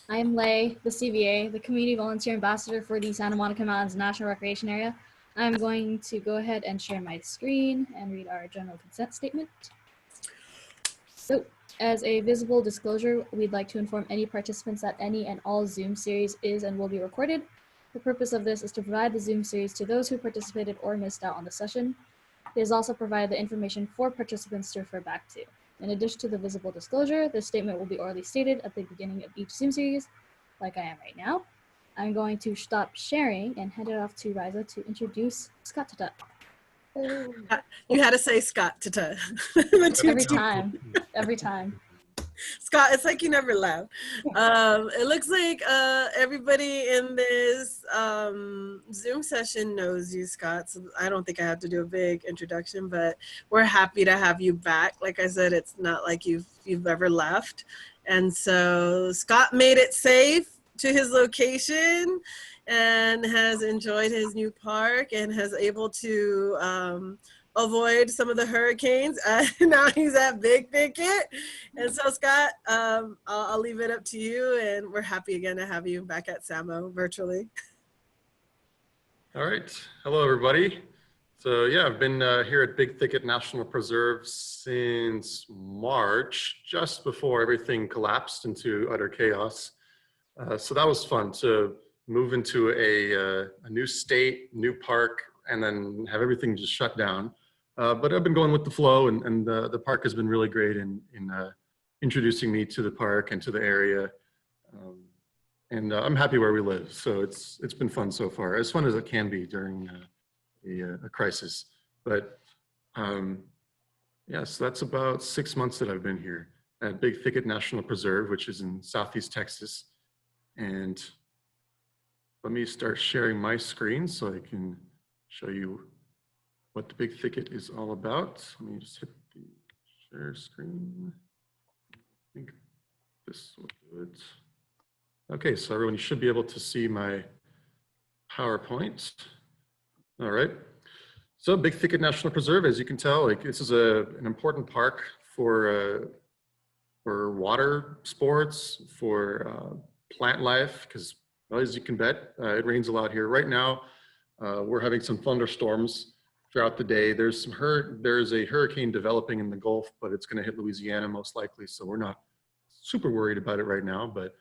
I am Lay, the CVA, the Community Volunteer Ambassador for the Santa Monica Mountains National Recreation Area. I'm going to go ahead and share my screen and read our general consent statement. So, as a visible disclosure, we'd like to inform any participants that any and all Zoom series is and will be recorded. The purpose of this is to provide the Zoom series to those who participated or missed out on the session. It has also provided the information for participants to refer back to. In addition to the visible disclosure, this statement will be orally stated at the beginning of each Zoom series, like I am right now. I'm going to stop sharing and hand it off to Riza to introduce Scott Tata. You had to say Scott Tata. Every time. Scott, it's like you never left. It looks like everybody in this Zoom session knows you, Scott, so I don't think I have to do a big introduction, but we're happy to have you back. Like I said, it's not like you've ever left. And so Scott made it safe to his location and has enjoyed his new park and has able to avoid some of the hurricanes. Now he's at Big Thicket. And so Scott, I'll leave it up to you, and we're happy again to have you back at Samo virtually. All right, hello everybody. So yeah, I've been here at Big Thicket National Preserve since March, just before everything collapsed into utter chaos. So that was fun to move into a new state, new park, and then have everything just shut down. But I've been going with the flow, and the park has been really great in introducing me to the park and to the area. And I'm happy where we live, so it's been fun so far, as fun as it can be during a crisis. But yeah, so that's about 6 months that I've been here at Big Thicket National Preserve, which is in Southeast Texas. And let me start sharing my screen so I can show you what the Big Thicket is all about. Let me just hit the share screen. I think this will do it. Okay, so everyone, you should be able to see my PowerPoint. All right. So Big Thicket National Preserve, as you can tell, like this is an important park for water sports, for plant life, because well, as you can bet, it rains a lot here. Right now, we're having some thunderstorms throughout the day. There's a hurricane developing in the Gulf, but it's going to hit Louisiana most likely, so we're not super worried about it right now. But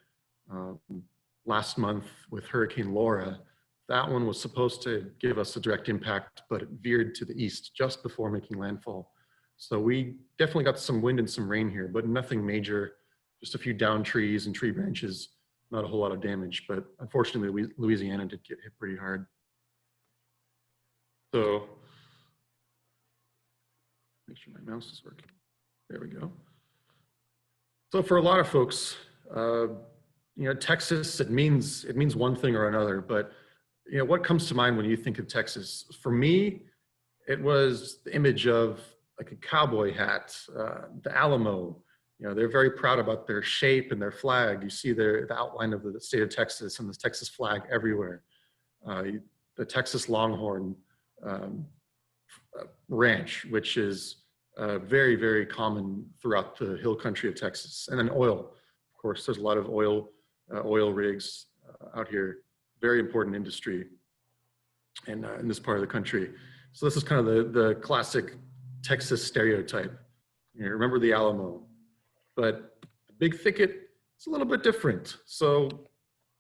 last month with Hurricane Laura, that one was supposed to give us a direct impact, but it veered to the east just before making landfall. So we definitely got some wind and some rain here, but nothing major, just a few downed trees and tree branches, not a whole lot of damage. But unfortunately, Louisiana did get hit pretty hard. So make sure my mouse is working. There we go. So for a lot of folks, you know, Texas, it means one thing or another, but you know, what comes to mind when you think of Texas? For me, it was the image of like a cowboy hat, the Alamo. You know, they're very proud about their shape and their flag. You see the outline of the state of Texas and the Texas flag everywhere. The Texas Longhorn Ranch, which is very, very common throughout the hill country of Texas. And then oil. Of course, there's a lot of oil rigs out here. Very important industry in this part of the country. So this is kind of the classic Texas stereotype. You know, remember the Alamo. But the Big Thicket is a little bit different. So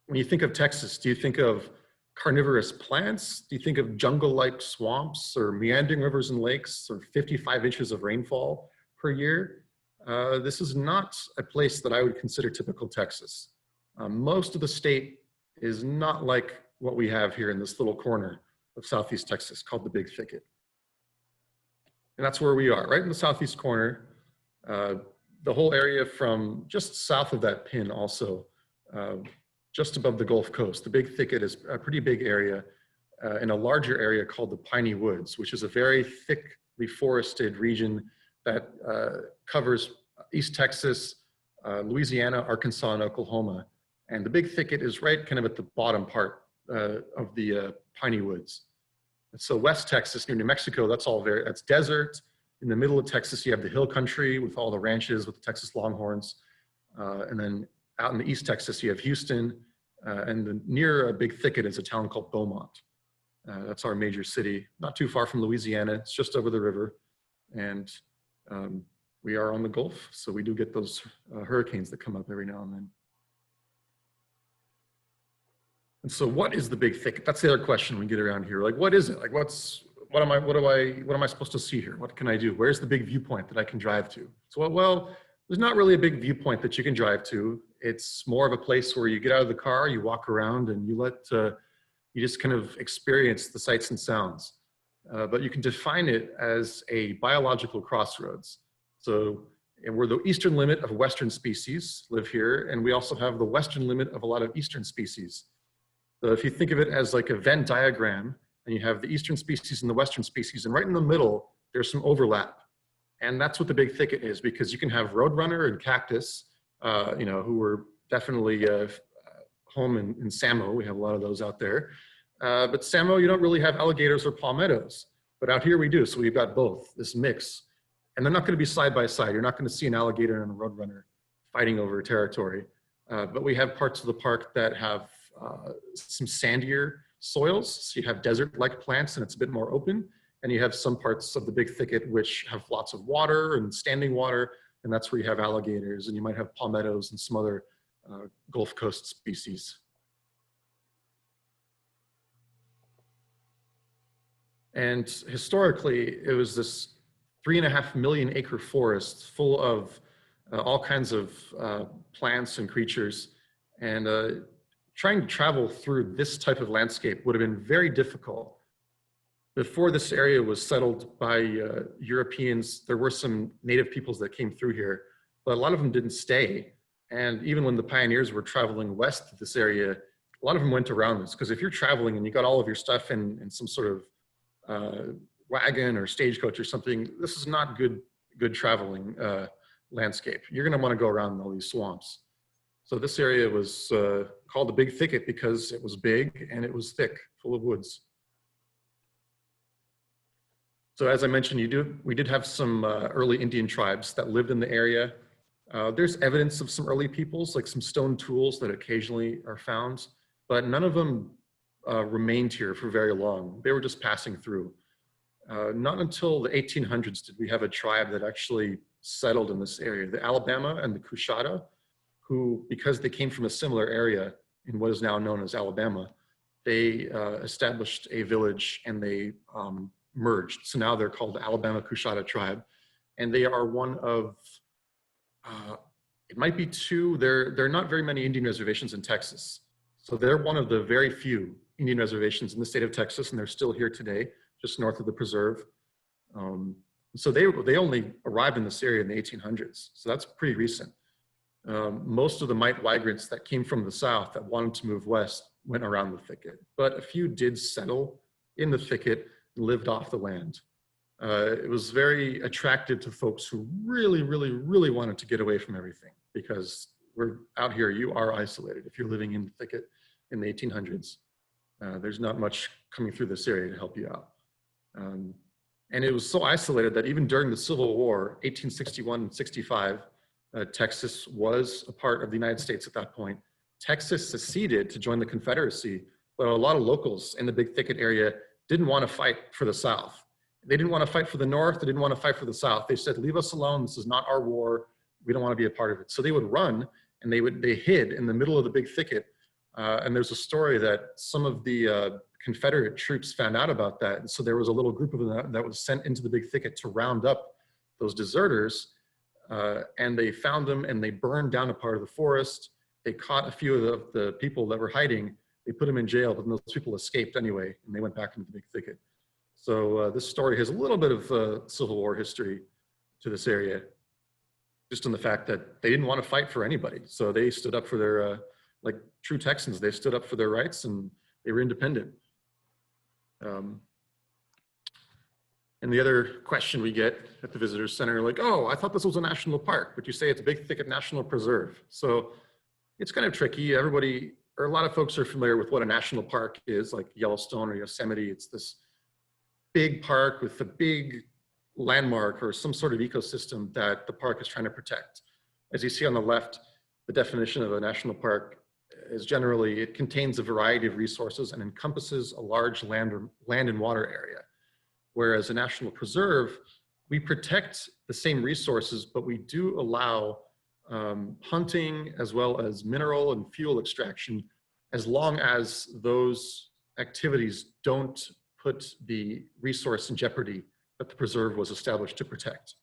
when you think of Texas, do you think of carnivorous plants? Do you think of jungle-like swamps or meandering rivers and lakes or 55 inches of rainfall per year? This is not a place that I would consider typical Texas. Most of the state is not like what we have here in this little corner of Southeast Texas called the Big Thicket. And that's where we are, right in the southeast corner. The whole area from just south of that pin also, just above the Gulf Coast. The Big Thicket is a pretty big area in a larger area called the Piney Woods, which is a very thickly forested region that covers East Texas, Louisiana, Arkansas, and Oklahoma. And the Big Thicket is right kind of at the bottom part of the Piney Woods. And so West Texas near New Mexico, that's desert. In the middle of Texas, you have the hill country with all the ranches with the Texas Longhorns. And then out in the East Texas, you have Houston, and near Big Thicket is a town called Beaumont. That's our major city, not too far from Louisiana. It's just over the river. And we are on the Gulf, so we do get those hurricanes that come up every now and then. And so what is the Big Thicket? That's the other question we get around here. Like, what is it? Like, what am I supposed to see here? What can I do? Where's the big viewpoint that I can drive to? So, well, there's not really a big viewpoint that you can drive to. It's more of a place where you get out of the car, you walk around, and you just kind of experience the sights and sounds. But you can define it as a biological crossroads. So, and we're the eastern limit of Western species live here, and we also have the western limit of a lot of Eastern species. So if you think of it as like a Venn diagram, and you have the Eastern species and the Western species, and right in the middle, there's some overlap. And that's what the Big Thicket is, because you can have roadrunner and cactus, who were definitely home in Samo. We have a lot of those out there. But Samo, you don't really have alligators or palmettos, but out here we do. So we've got both, this mix. And they're not going to be side by side. You're not going to see an alligator and a roadrunner fighting over territory. But we have parts of the park that have some sandier soils. So you have desert-like plants and it's a bit more open. And you have some parts of the Big Thicket which have lots of water and standing water. And that's where you have alligators, and you might have palmettos and some other Gulf Coast species. And historically, it was this 3.5 million acre forest full of all kinds of plants and creatures. And trying to travel through this type of landscape would have been very difficult. Before this area was settled by Europeans, there were some native peoples that came through here, but a lot of them didn't stay. And even when the pioneers were traveling west to this area, a lot of them went around this, because if you're traveling and you got all of your stuff in some sort of wagon or stagecoach or something, this is not good traveling landscape. You're gonna wanna go around all these swamps. So this area was called the Big Thicket because it was big and it was thick, full of woods. So as I mentioned, we did have some early Indian tribes that lived in the area. There's evidence of some early peoples, like some stone tools that occasionally are found, but none of them remained here for very long. They were just passing through. Not until the 1800s did we have a tribe that actually settled in this area, the Alabama and the Coushatta, who, because they came from a similar area in what is now known as Alabama, they established a village and they merged. So now they're called the Alabama Coushatta tribe. And they are one of, it might be two, there are not very many Indian reservations in Texas. So they're one of the very few Indian reservations in the state of Texas, and they're still here today, just north of the preserve. So they only arrived in this area in the 1800s. So that's pretty recent. Most of the mite migrants that came from the south that wanted to move west went around the thicket, but a few did settle in the thicket and lived off the land. It was very attractive to folks who really, really, really wanted to get away from everything, because we're out here, you are isolated if you're living in the thicket in the 1800s. There's not much coming through this area to help you out. And it was so isolated that even during the Civil War, 1861 and 65, Texas was a part of the United States at that point. Texas seceded to join the Confederacy, but a lot of locals in the Big Thicket area didn't want to fight for the South. They didn't want to fight for the North, they didn't want to fight for the South. They said, leave us alone, this is not our war, we don't want to be a part of it. So they would run, and they hid in the middle of the Big Thicket. And there's a story that some of the Confederate troops found out about that. And so there was a little group of them that was sent into the Big Thicket to round up those deserters. And they found them and they burned down a part of the forest. They caught a few of the people that were hiding. They put them in jail, but those people escaped anyway, and they went back into the Big Thicket. So this story has a little bit of Civil War history to this area, just in the fact that they didn't want to fight for anybody. So they stood up for their, like true Texans, they stood up for their rights and they were independent. And the other question we get at the Visitor Center, like, oh, I thought this was a national park, but you say it's Big Thicket National Preserve. So it's kind of tricky. Everybody, or a lot of folks are familiar with what a national park is, like Yellowstone or Yosemite. It's this big park with a big landmark or some sort of ecosystem that the park is trying to protect. As you see on the left, the definition of a national park is generally, it contains a variety of resources and encompasses a large land and water area. Whereas a national preserve, we protect the same resources, but we do allow hunting as well as mineral and fuel extraction, as long as those activities don't put the resource in jeopardy that the preserve was established to protect.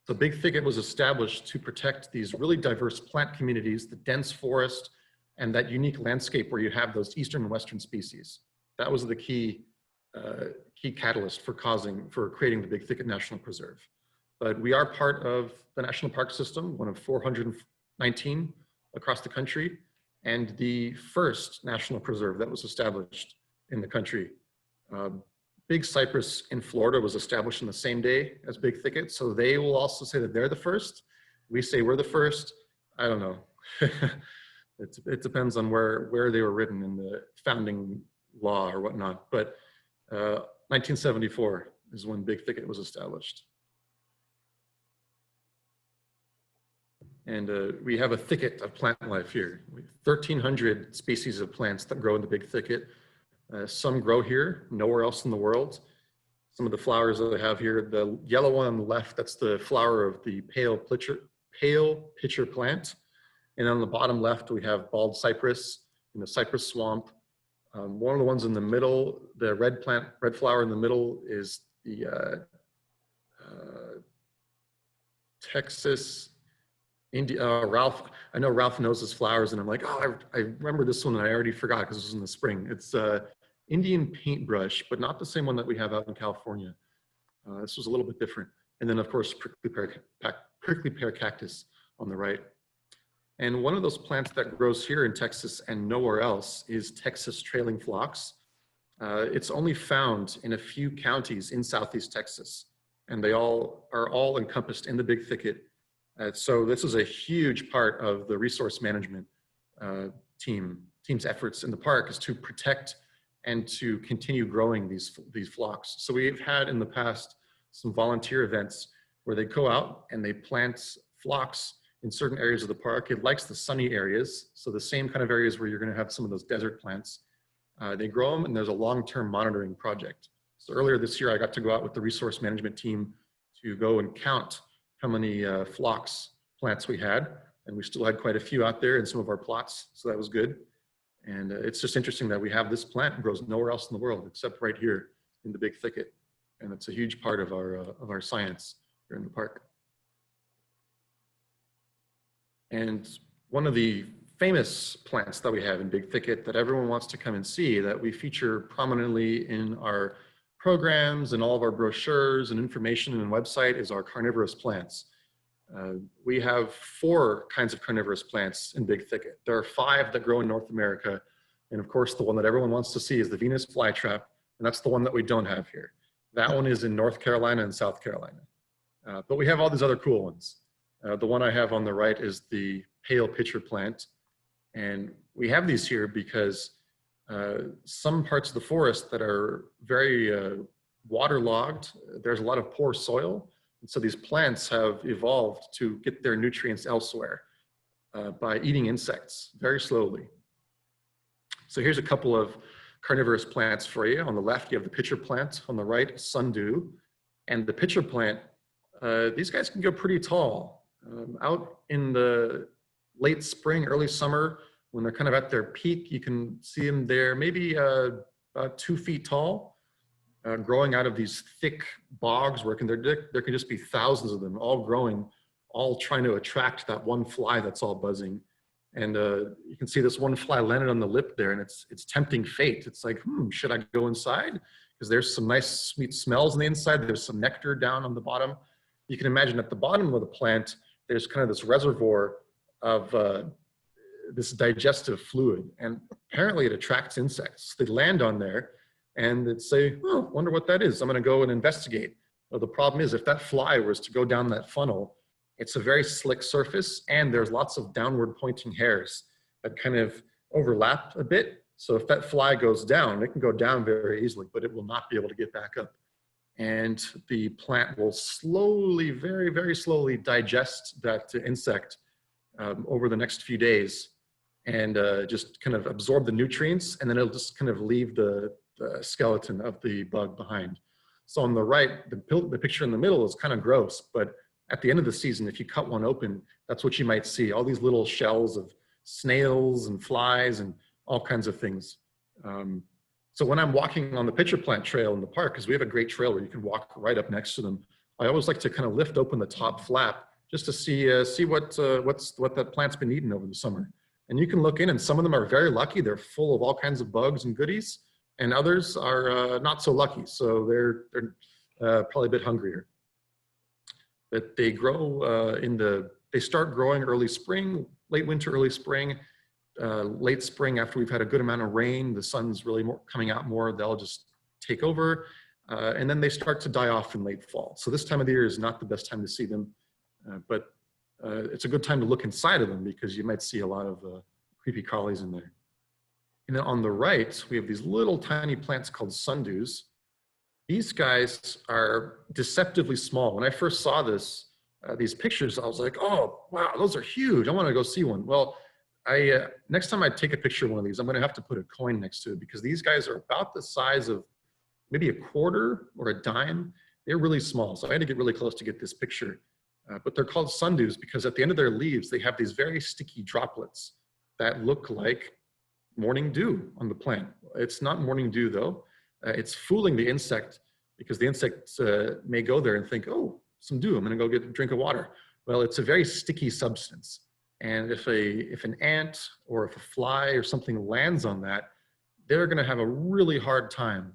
The Big Thicket was established to protect these really diverse plant communities, the dense forest, and that unique landscape where you have those eastern and western species. That was the key catalyst for creating the Big Thicket National Preserve. But we are part of the national park system, one of 419 across the country, and the first national preserve that was established in the country. Big Cypress in Florida was established on the same day as Big Thicket, so they will also say that they're the first. We say we're the first. I don't know. It depends on where they were written in the founding law or whatnot, but 1974 is when Big Thicket was established. And we have a thicket of plant life here. 1,300 species of plants that grow in the Big Thicket. Some grow here, nowhere else in the world. Some of the flowers that I have here, the yellow one on the left, that's the flower of the pale pitcher plant. And on the bottom left, we have bald cypress in the cypress swamp. One of the ones in the middle, the red flower in the middle is the Texas Ralph. I know Ralph knows his flowers, and I'm like, oh, I remember this one, and I already forgot because this was in the spring. It's Indian paintbrush, but not the same one that we have out in California. This was a little bit different. And then, of course, prickly pear cactus on the right. And one of those plants that grows here in Texas and nowhere else is Texas trailing phlox. It's only found in a few counties in Southeast Texas, and they are all encompassed in the Big Thicket. So this is a huge part of the resource management team's efforts in the park, is to protect and to continue growing these phlox. So we've had in the past some volunteer events where they go out and they plant phlox in certain areas of the park. It likes the sunny areas, so the same kind of areas where you're going to have some of those desert plants. They grow them, and there's a long-term monitoring project. So earlier this year, I got to go out with the resource management team to go and count how many phlox plants we had, and we still had quite a few out there in some of our plots, so that was good. And it's just interesting that we have this plant that grows nowhere else in the world except right here in the Big Thicket, and it's a huge part of our science here in the park. And one of the famous plants that we have in Big Thicket that everyone wants to come and see, that we feature prominently in our programs and all of our brochures and information and website, is our carnivorous plants. We have 4 kinds of carnivorous plants in Big Thicket. There are 5 that grow in North America. And of course, the one that everyone wants to see is the Venus flytrap. And that's the one that we don't have here. That one is in North Carolina and South Carolina. But we have all these other cool ones. The one I have on the right is the pale pitcher plant. And we have these here because some parts of the forest that are very waterlogged, there's a lot of poor soil. And so these plants have evolved to get their nutrients elsewhere by eating insects very slowly. So here's a couple of carnivorous plants for you. On the left, you have the pitcher plant. On the right, sundew. And the pitcher plant, these guys can go pretty tall. Out in the late spring, early summer, when they're kind of at their peak, you can see them there, maybe about 2 feet tall, growing out of these thick bogs where there can just be thousands of them all growing, all trying to attract that one fly that's all buzzing. And you can see this one fly landed on the lip there, and it's tempting fate. It's like, should I go inside? Because there's some nice sweet smells on the inside. There's some nectar down on the bottom. You can imagine at the bottom of the plant, there's kind of this reservoir of this digestive fluid, and apparently it attracts insects. They land on there and they'd say, oh, wonder what that is. I'm gonna go and investigate. Well, the problem is if that fly was to go down that funnel, it's a very slick surface and there's lots of downward pointing hairs that kind of overlap a bit. So if that fly goes down, it can go down very easily, but it will not be able to get back up. And the plant will slowly, very, very slowly digest that insect over the next few days and just kind of absorb the nutrients, and then it'll just kind of leave the skeleton of the bug behind. So on the right, the picture in the middle is kind of gross, but at the end of the season, if you cut one open, that's what you might see, all these little shells of snails and flies and all kinds of things. So when I'm walking on the pitcher plant trail in the park, because we have a great trail where you can walk right up next to them, I always like to kind of lift open the top flap just to see what that plant's been eating over the summer. And you can look in, and some of them are very lucky. They're full of all kinds of bugs and goodies, and others are not so lucky. So they're probably a bit hungrier. But they grow they start growing early spring, late winter, early spring, late spring after we've had a good amount of rain. The sun's really coming out more. They'll just take over. And then they start to die off in late fall. So this time of the year is not the best time to see them, but it's a good time to look inside of them because you might see a lot of creepy crawlies in there. And then on the right, we have these little tiny plants called sundews. These guys are deceptively small. When I first saw these pictures, I was like, oh, wow, those are huge. I want to go see one. Well, next time I take a picture of one of these, I'm going to have to put a coin next to it because these guys are about the size of maybe a quarter or a dime. They're really small. So I had to get really close to get this picture. But they're called sundews because at the end of their leaves, they have these very sticky droplets that look like morning dew on the plant. It's not morning dew though. It's fooling the insect because the insect may go there and think, oh, some dew, I'm gonna go get a drink of water. Well, it's a very sticky substance. And if an ant or if a fly or something lands on that, they're gonna have a really hard time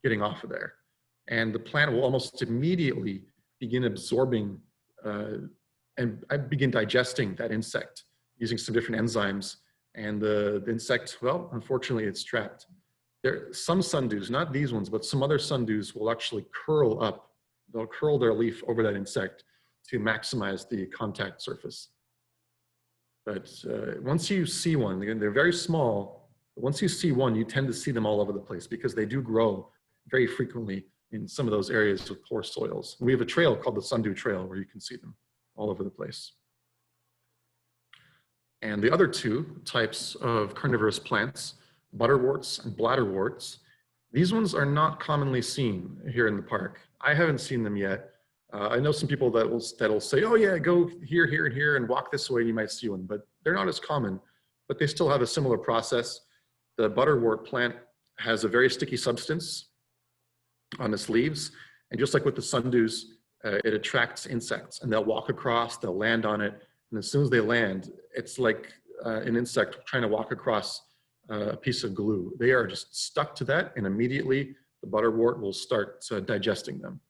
getting off of there. And the plant will almost immediately begin absorbing and begin digesting that insect using some different enzymes. And the insect, well, unfortunately, it's trapped. There are some sundews, not these ones, but some other sundews will actually curl up. They'll curl their leaf over that insect to maximize the contact surface. But once you see one, again, they're very small. But once you see one, you tend to see them all over the place because they do grow very frequently in some of those areas with poor soils. We have a trail called the Sundew Trail where you can see them all over the place. And the other two types of carnivorous plants, butterworts and bladderworts, these ones are not commonly seen here in the park. I haven't seen them yet. I know some people that'll say, oh yeah, go here, here, and here and walk this way and you might see one, but they're not as common, but they still have a similar process. The butterwort plant has a very sticky substance on its leaves. And just like with the sundews, it attracts insects and they'll walk across, they'll land on it. And as soon as they land, it's like an insect trying to walk across a piece of glue. They are just stuck to that and immediately the butterwort will start digesting them.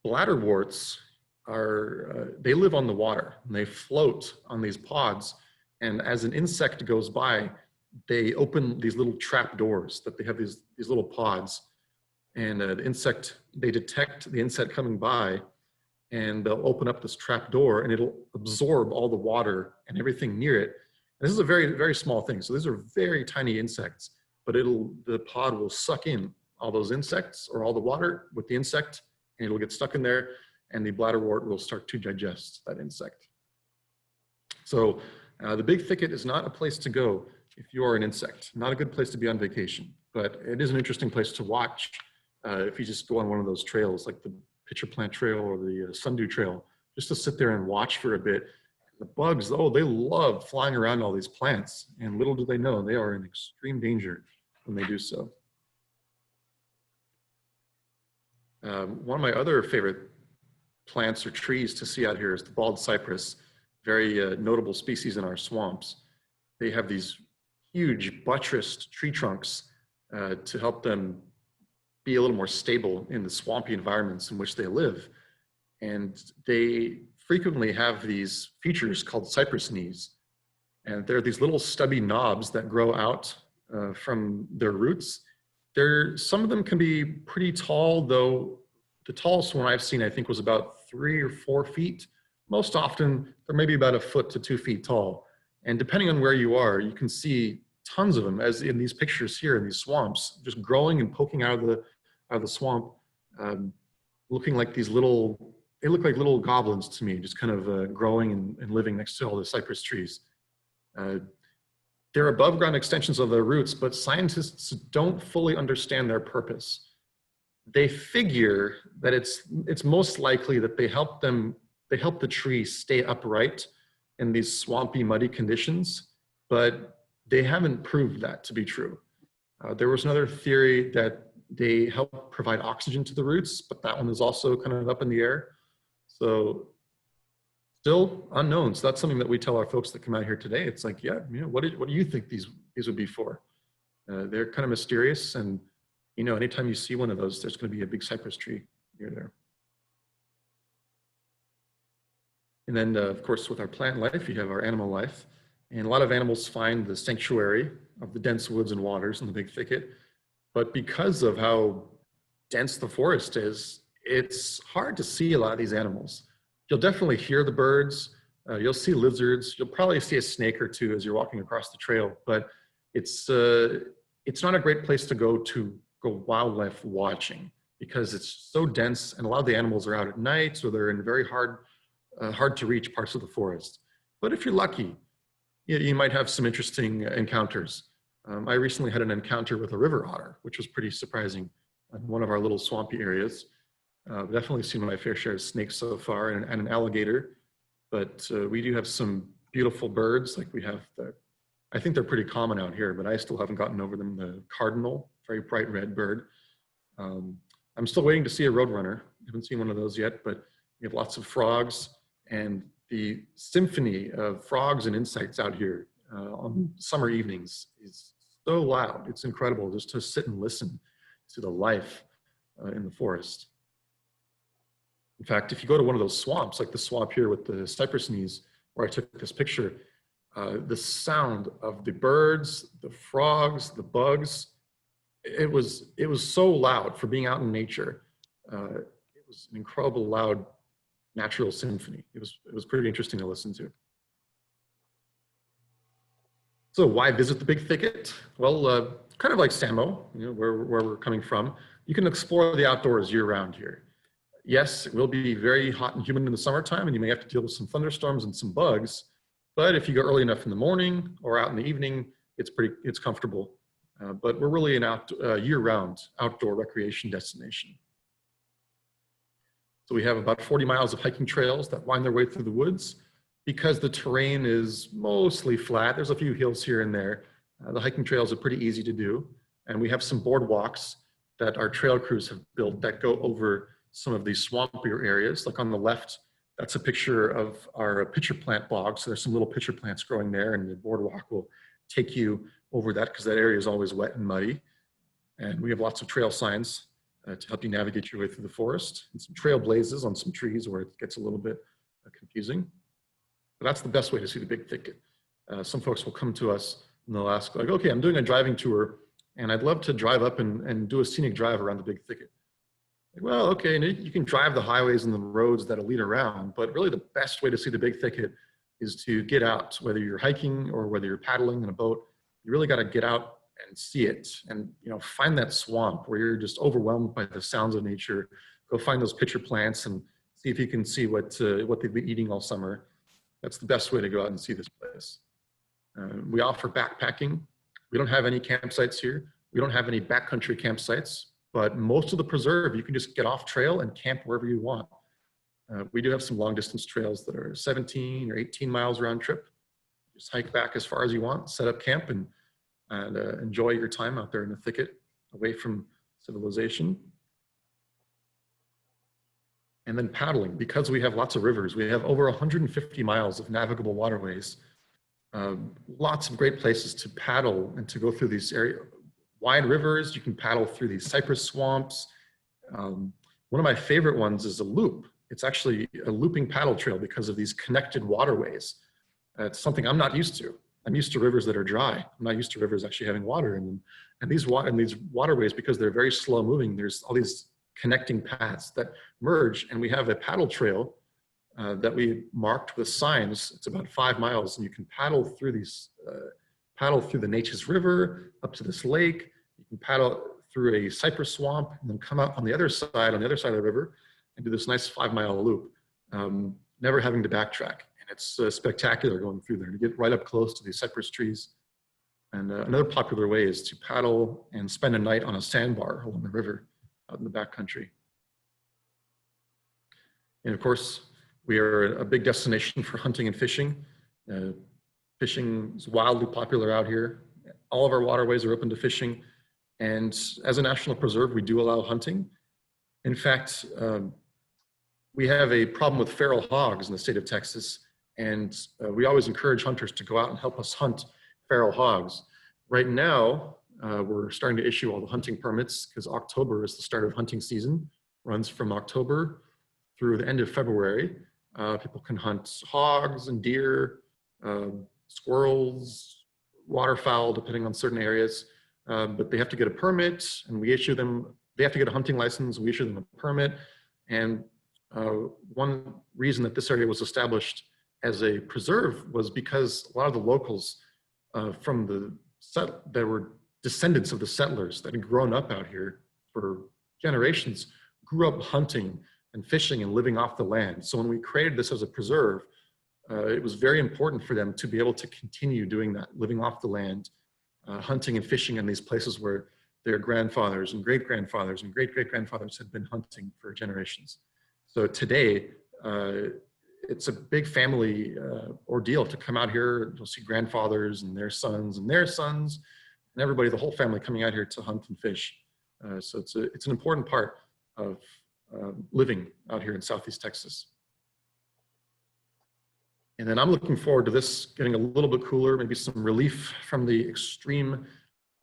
Bladderworts they live on the water and they float on these pods. And as an insect goes by, they open these little trap doors that they have these little pods. And they detect the insect coming by and they'll open up this trap door and it'll absorb all the water and everything near it. And this is a very, very small thing. So these are very tiny insects, but the pod will suck in all those insects or all the water with the insect and it'll get stuck in there and the bladderwort will start to digest that insect. So the Big Thicket is not a place to go if you are an insect, not a good place to be on vacation, but it is an interesting place to watch. If you just go on one of those trails, like the pitcher plant trail or the sundew trail, just to sit there and watch for a bit. The bugs, oh, they love flying around all these plants, and little do they know, they are in extreme danger when they do so. One of my other favorite plants or trees to see out here is the bald cypress, very notable species in our swamps. They have these huge buttressed tree trunks to help them be a little more stable in the swampy environments in which they live. And they frequently have these features called cypress knees. And they're these little stubby knobs that grow out from their roots. Some of them can be pretty tall, though the tallest one I've seen, I think, was about 3 or 4 feet. Most often, they're maybe about 1 foot to 2 feet tall. And depending on where you are, you can see tons of them, as in these pictures here in these swamps, just growing and poking out of the swamp, looking like these little they look like little goblins to me, just kind of growing and living next to all the cypress trees. They're above ground extensions of their roots, but scientists don't fully understand their purpose. They figure that it's most likely that they help the tree stay upright in these swampy, muddy conditions, but they haven't proved that to be true. There was another theory that they help provide oxygen to the roots, but that one is also kind of up in the air. So still unknown. So that's something that we tell our folks that come out here today. It's like, yeah, you know, what do you think these would be for? They're kind of mysterious, and you know, anytime you see one of those, there's going to be a big cypress tree near there. And then, of course, with our plant life, you have our animal life. And a lot of animals find the sanctuary of the dense woods and waters in the Big Thicket. But because of how dense the forest is, it's hard to see a lot of these animals. You'll definitely hear the birds. You'll see lizards. You'll probably see a snake or two as you're walking across the trail. But it's not a great place to go wildlife watching, because it's so dense, and a lot of the animals are out at night, so they're in very hard to reach parts of the forest. But if you're lucky, you might have some interesting encounters. I recently had an encounter with a river otter, which was pretty surprising in one of our little swampy areas. Definitely seen my fair share of snakes so far, and an alligator. But we do have some beautiful birds, like we have I think they're pretty common out here, but I still haven't gotten over them. The cardinal, very bright red bird. I'm still waiting to see a roadrunner. I haven't seen one of those yet, but we have lots of frogs, and the symphony of frogs and insects out here on summer evenings is so loud. It's incredible just to sit and listen to the life in the forest. In fact, if you go to one of those swamps, like the swamp here with the cypress knees, where I took this picture, the sound of the birds, the frogs, the bugs, it was so loud for being out in nature. It was an incredible loud natural symphony. It was pretty interesting to listen to. So why visit the Big Thicket? Well, kind of like Samo, you know, where we're coming from, you can explore the outdoors year-round here. Yes, it will be very hot and humid in the summertime, and you may have to deal with some thunderstorms and some bugs. But if you go early enough in the morning or out in the evening, it's comfortable. But we're really an year-round outdoor recreation destination. So we have about 40 miles of hiking trails that wind their way through the woods. Because the terrain is mostly flat, there's a few hills here and there. The hiking trails are pretty easy to do. And we have some boardwalks that our trail crews have built that go over some of these swampier areas. Like on the left, that's a picture of our pitcher plant bog. So there's some little pitcher plants growing there, and the boardwalk will take you over that because that area is always wet and muddy. And we have lots of trail signs to help you navigate your way through the forest, and some trail blazes on some trees where it gets a little bit confusing. But that's the best way to see the Big Thicket. Some folks will come to us and they'll ask, like, okay, I'm doing a driving tour and I'd love to drive up and do a scenic drive around the Big Thicket. Like, well, okay, and you can drive the highways and the roads that'll lead around, but really the best way to see the Big Thicket is to get out, whether you're hiking or whether you're paddling in a boat. You really got to get out and see it, and find that swamp where you're just overwhelmed by the sounds of nature. Go find those pitcher plants and see if you can see what they've been eating all summer. That's the best way to go out and see this place. We offer backpacking. We don't have any campsites here. We don't have any backcountry campsites, but most of the preserve, you can just get off trail and camp wherever you want. We do have some long distance trails that are 17 or 18 miles round trip. Just hike back as far as you want, set up camp, and enjoy your time out there in the thicket, away from civilization. And then paddling, because we have lots of rivers. We have over 150 miles of navigable waterways. Lots of great places to paddle and to go through these wide rivers. You can paddle through these cypress swamps. One of my favorite ones is a loop. It's actually a looping paddle trail because of these connected waterways. It's something I'm not used to. I'm used to rivers that are dry. I'm not used to rivers actually having water in them. And these waterways, because they're very slow moving, there's all these connecting paths that merge, and we have a paddle trail that we marked with signs. It's about 5 miles, and you can paddle through the Neches River up to this lake. You can paddle through a cypress swamp and then come out on the other side of the river and do this nice 5-mile loop. never having to backtrack. And it's spectacular going through there to get right up close to these cypress trees. And another popular way is to paddle and spend a night on a sandbar along the river out in the backcountry. And of course, we are a big destination for hunting and fishing. Fishing is wildly popular out here. All of our waterways are open to fishing. And as a national preserve, we do allow hunting. In fact, we have a problem with feral hogs in the state of Texas. And we always encourage hunters to go out and help us hunt feral hogs. Right now, we're starting to issue all the hunting permits because October is the start of hunting season. Runs from October through the end of February. People can hunt hogs and deer, squirrels, waterfowl, depending on certain areas. But they have to get a permit, and we issue them. They have to get a hunting license. We issue them a permit. And one reason that this area was established as a preserve was because a lot of the locals that were descendants of the settlers that had grown up out here for generations grew up hunting and fishing and living off the land. So when we created this as a preserve, it was very important for them to be able to continue doing that, living off the land, hunting and fishing in these places where their grandfathers and great-grandfathers and great-great-grandfathers had been hunting for generations. So today, it's a big family ordeal to come out here. You'll see grandfathers and their sons and their sons, and everybody, the whole family coming out here to hunt and fish. So it's an important part of living out here in Southeast Texas. And then I'm looking forward to this getting a little bit cooler, maybe some relief from the extreme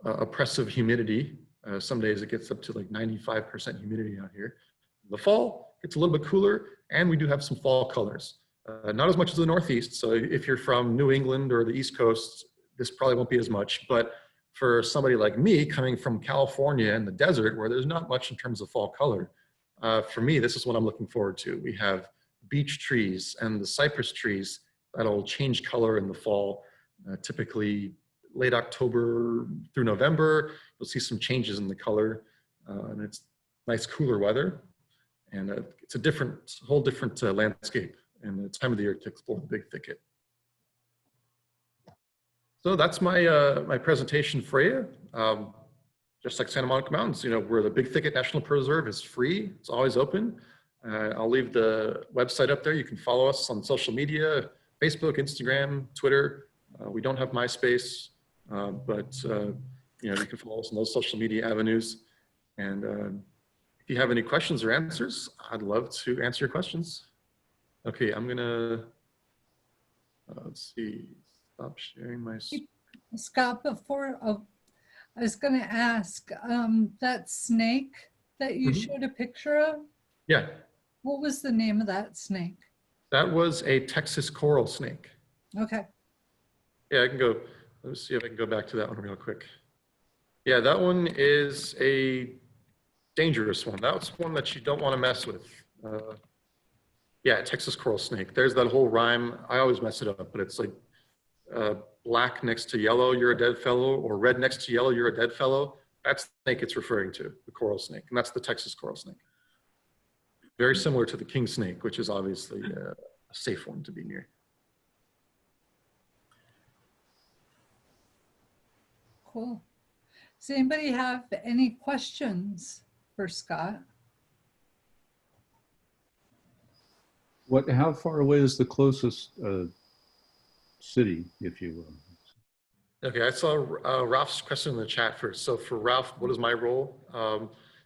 oppressive humidity. Some days it gets up to like 95% humidity out here. In the fall, it's a little bit cooler, and we do have some fall colors. Not as much as the Northeast, so if you're from New England or the East Coast, this probably won't be as much, but for somebody like me coming from California and the desert where there's not much in terms of fall color, for me, this is what I'm looking forward to. We have beech trees and the cypress trees that'll change color in the fall. Typically late October through November, you'll see some changes in the color, and it's nice cooler weather. And it's a whole different landscape and the time of the year to explore the Big Thicket. So that's my presentation for you. Just like Santa Monica Mountains, where the Big Thicket National Preserve is free. It's always open. I'll leave the website up there. You can follow us on social media, Facebook, Instagram, Twitter. We don't have MySpace, but you can follow us on those social media avenues. And if you have any questions or answers, I'd love to answer your questions. Okay, I'm gonna, let's see, stop sharing my screen. Scott, I was going to ask, that snake that you showed a picture of? Yeah. What was the name of that snake? That was a Texas coral snake. Okay. Yeah, let me see if I can go back to that one real quick. Yeah, that one is a dangerous one. That's one that you don't want to mess with. Yeah, Texas coral snake. There's that whole rhyme. I always mess it up, but it's like, black next to yellow, you're a dead fellow, or red next to yellow, you're a dead fellow. That's the snake it's referring to, the coral snake, and that's the Texas coral snake. Very similar to the king snake, which is obviously a safe one to be near. Cool. Does anybody have any questions for Scott? How far away is the closest city, if you will? Okay, I saw Ralph's question in the chat first. So for Ralph, what is my role?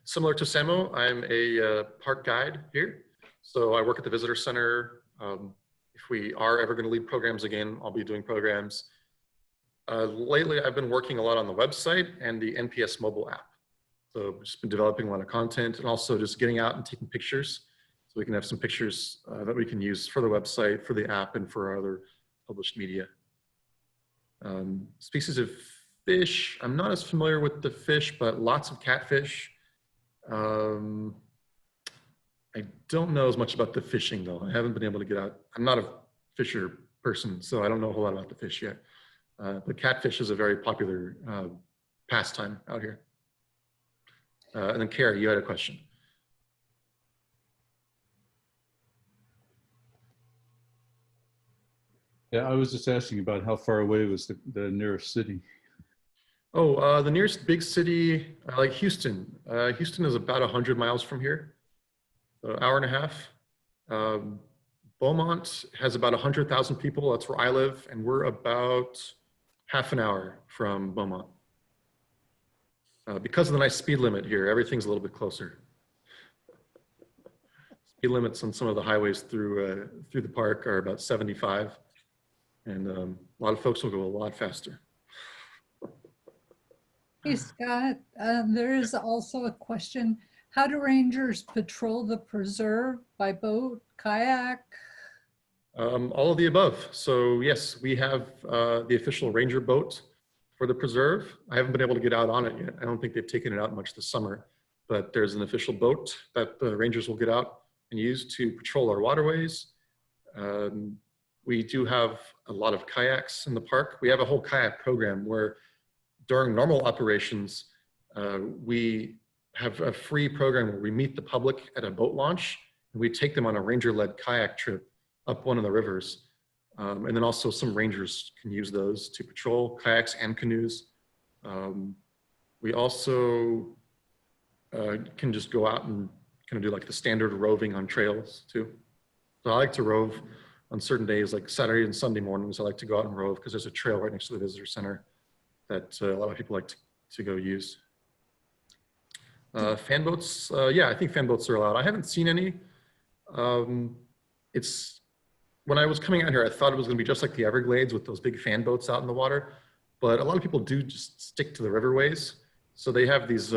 Similar to Samo, I'm a park guide here. So I work at the visitor center. If we are ever going to lead programs again, I'll be doing programs. Lately, I've been working a lot on the website and the NPS mobile app. So I've just been developing a lot of content and also just getting out and taking pictures. So we can have some pictures that we can use for the website, for the app, and for our other published media. Species of fish, I'm not as familiar with the fish, but lots of catfish. I don't know as much about the fishing though. I haven't been able to get out. I'm not a fisher person, so I don't know a whole lot about the fish yet. But catfish is a very popular pastime out here. And then Carrie, you had a question. Yeah, I was just asking about how far away was the nearest city. Oh, the nearest big city, like Houston. Houston is about 100 miles from here, an hour and a half. Um, Beaumont has about 100,000 people. That's where I live, and we're about half an hour from Beaumont. Because of the nice speed limit here, everything's a little bit closer. Speed limits on some of the highways through the park are about 75, and a lot of folks will go a lot faster. Hey, Scott, there is also a question. How do rangers patrol the preserve by boat, kayak? All of the above. So yes, we have the official ranger boat for the preserve. I haven't been able to get out on it yet. I don't think they've taken it out much this summer, but there's an official boat that the rangers will get out and use to patrol our waterways. We do have a lot of kayaks in the park. We have a whole kayak program where during normal operations, we have a free program where we meet the public at a boat launch and we take them on a ranger-led kayak trip up one of the rivers. And then also some rangers can use those to patrol kayaks and canoes. We also can just go out and kind of do like the standard roving on trails too. So I like to rove on certain days, like Saturday and Sunday mornings. I like to go out and rove because there's a trail right next to the visitor center that a lot of people like to go use. Fan boats, yeah, I think fan boats are allowed. I haven't seen any. When I was coming out here, I thought it was gonna be just like the Everglades with those big fan boats out in the water, but a lot of people do just stick to the riverways. So they have these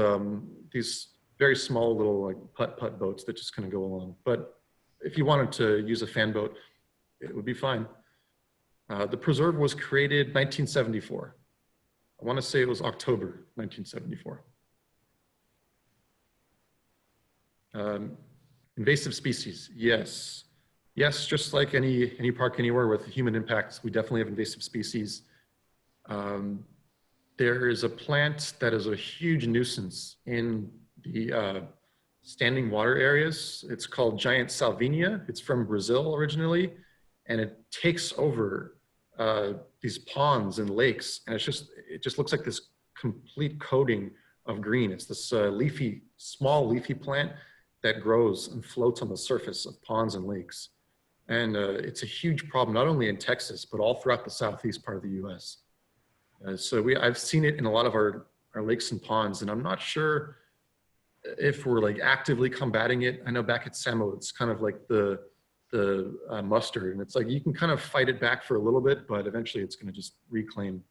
very small little like putt-putt boats that just kind of go along. But if you wanted to use a fan boat, it would be fine. The preserve was created 1974. I want to say it was October 1974. Invasive species, yes. Yes, just like any park anywhere with human impacts, we definitely have invasive species. There is a plant that is a huge nuisance in the standing water areas. It's called giant salvinia. It's from Brazil originally, and it takes over these ponds and lakes, and it just looks like this complete coating of green. It's this small leafy plant that grows and floats on the surface of ponds and lakes. And it's a huge problem, not only in Texas, but all throughout the southeast part of the US. So I've seen it in a lot of our lakes and ponds, and I'm not sure if we're like actively combating it. I know back at Samo, it's kind of like the mustard, and it's like you can kind of fight it back for a little bit, but eventually it's gonna just reclaim.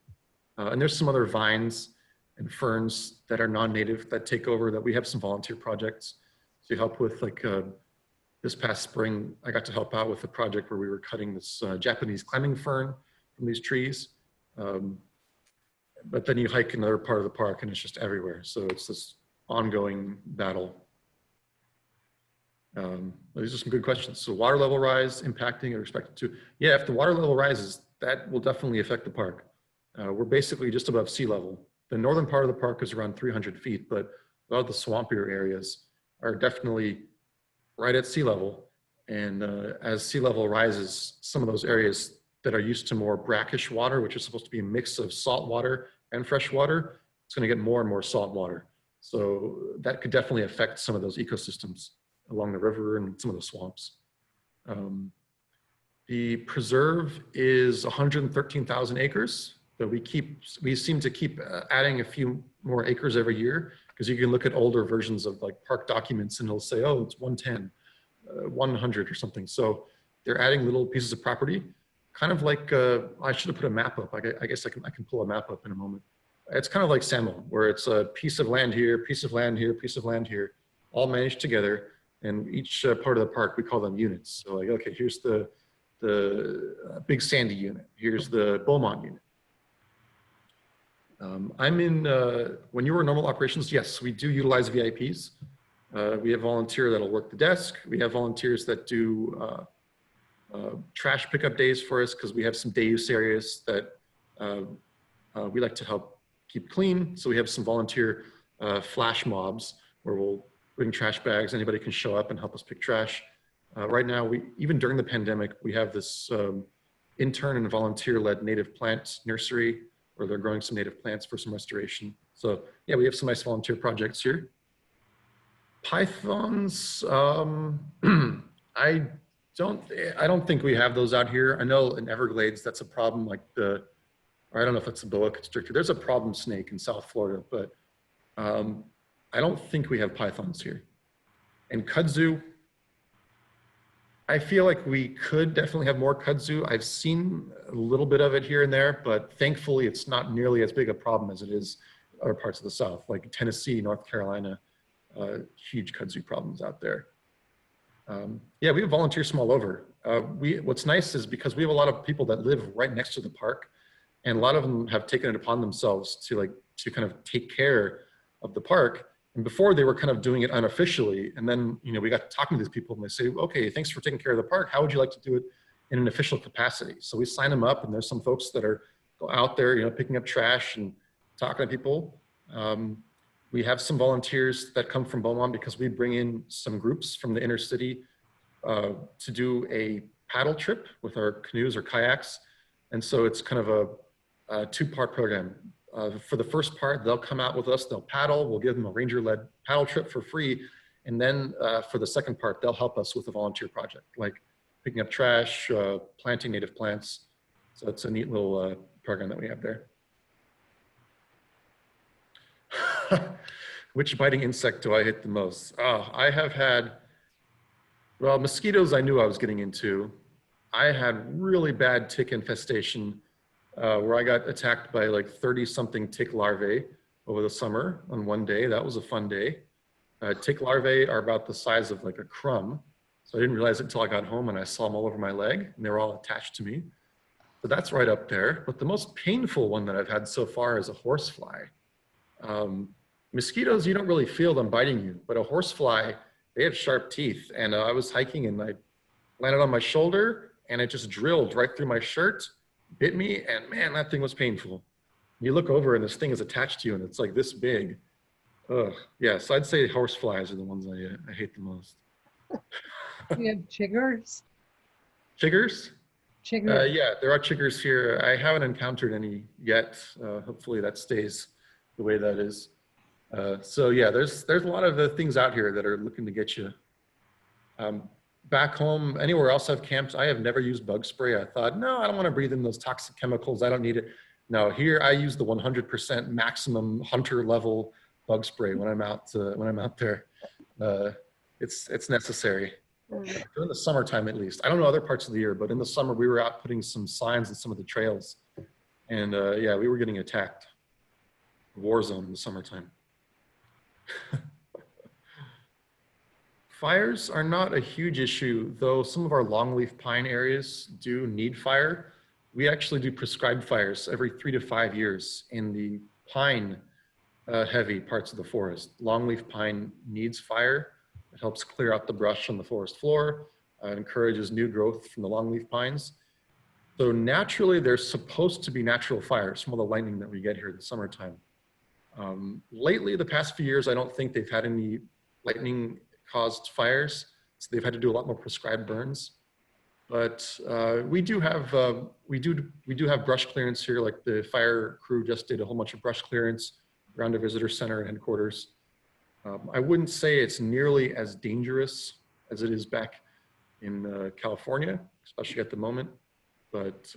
And there's some other vines and ferns that are non-native that take over, that we have some volunteer projects to help with. Like this past spring, I got to help out with a project where we were cutting this Japanese climbing fern from these trees. But then you hike another part of the park and it's just everywhere. So it's this ongoing battle. These are some good questions. So water level rise impacting or expected to? Yeah, if the water level rises, that will definitely affect the park. We're basically just above sea level. The northern part of the park is around 300 feet, but a lot of the swampier areas are definitely right at sea level. And as sea level rises, some of those areas that are used to more brackish water, which is supposed to be a mix of salt water and fresh water, it's going to get more and more salt water. So that could definitely affect some of those ecosystems along the river and some of the swamps. The preserve is 113,000 acres, but we seem to keep adding a few more acres every year, because you can look at older versions of like park documents and it'll say, oh, it's 110, 100 or something. So they're adding little pieces of property, kind of like, I should have put a map up. I guess I can pull a map up in a moment. It's kind of like Samo, where it's a piece of land here, piece of land here, piece of land here, all managed together. And each part of the park, we call them units. So like, okay, here's the Big Sandy unit. Here's the Beaumont unit. When you were in normal operations, yes, we do utilize VIPs. We have volunteer that'll work the desk. We have volunteers that do trash pickup days for us, because we have some day use areas that we like to help keep clean. So we have some volunteer flash mobs where we'll bring trash bags. Anybody can show up and help us pick trash. Right now, even during the pandemic, we have this intern and volunteer-led native plant nursery, where they're growing some native plants for some restoration. So yeah, we have some nice volunteer projects here. Pythons, I don't think we have those out here. I know in Everglades that's a problem, like or I don't know if it's a boa constrictor. There's a problem snake in South Florida, but I don't think we have pythons here. And kudzu, I feel like we could definitely have more kudzu. I've seen a little bit of it here and there, but thankfully it's not nearly as big a problem as it is in other parts of the South, like Tennessee, North Carolina, huge kudzu problems out there. Yeah, we have volunteers from all over. What's nice is because we have a lot of people that live right next to the park, and a lot of them have taken it upon themselves to kind of take care of the park. And before they were kind of doing it unofficially. And then, you know, we got talking to these people and they say, okay, thanks for taking care of the park. How would you like to do it in an official capacity? So we sign them up, and there's some folks that are out there, you know, picking up trash and talking to people. We have some volunteers that come from Beaumont because we bring in some groups from the inner city to do a paddle trip with our canoes or kayaks. And so it's kind of a two-part program. For the first part, they'll come out with us, they'll paddle, we'll give them a ranger-led paddle trip for free. And then for the second part, they'll help us with a volunteer project, like picking up trash, planting native plants. So it's a neat little program that we have there. Which biting insect do I hate the most? Oh, I have had, well, mosquitoes I knew I was getting into. I had really bad tick infestation where I got attacked by like 30-something tick larvae over the summer on one day. That was a fun day. Tick larvae are about the size of like a crumb. So I didn't realize it until I got home and I saw them all over my leg, and they were all attached to me. So that's right up there. But the most painful one that I've had so far is a horsefly. Mosquitoes, you don't really feel them biting you, but a horsefly, they have sharp teeth. And I was hiking and I landed on my shoulder and it just drilled right through my shirt, bit me, and man, that thing was painful. You look over and this thing is attached to you and it's like this big. Ugh. Yeah, so I'd say horseflies are the ones I hate the most. We have chiggers. Chiggers? Chiggers. Yeah, there are chiggers here. I haven't encountered any yet. Hopefully that stays the way that is. So yeah, there's a lot of things out here that are looking to get you. Back home, anywhere else I've camped, I have never used bug spray. I thought, no, I don't want to breathe in those toxic chemicals. I don't need it. No, here I use the 100% maximum hunter level bug spray when I'm out there. It's necessary. During the summertime, at least. I don't know other parts of the year, but in the summer we were out putting some signs in some of the trails, and yeah, we were getting attacked. War zone in the summertime. Fires are not a huge issue, though some of our longleaf pine areas do need fire. We actually do prescribed fires every 3 to 5 years in the pine heavy parts of the forest. Longleaf pine needs fire. It helps clear out the brush on the forest floor. It encourages new growth from the longleaf pines. So naturally, there's supposed to be natural fires from all the lightning that we get here in the summertime. Lately, the past few years, I don't think they've had any lightning-caused fires. So they've had to do a lot more prescribed burns. But we do have brush clearance here. Like the fire crew just did a whole bunch of brush clearance around the visitor center and headquarters. I wouldn't say it's nearly as dangerous as it is back in California, especially at the moment, but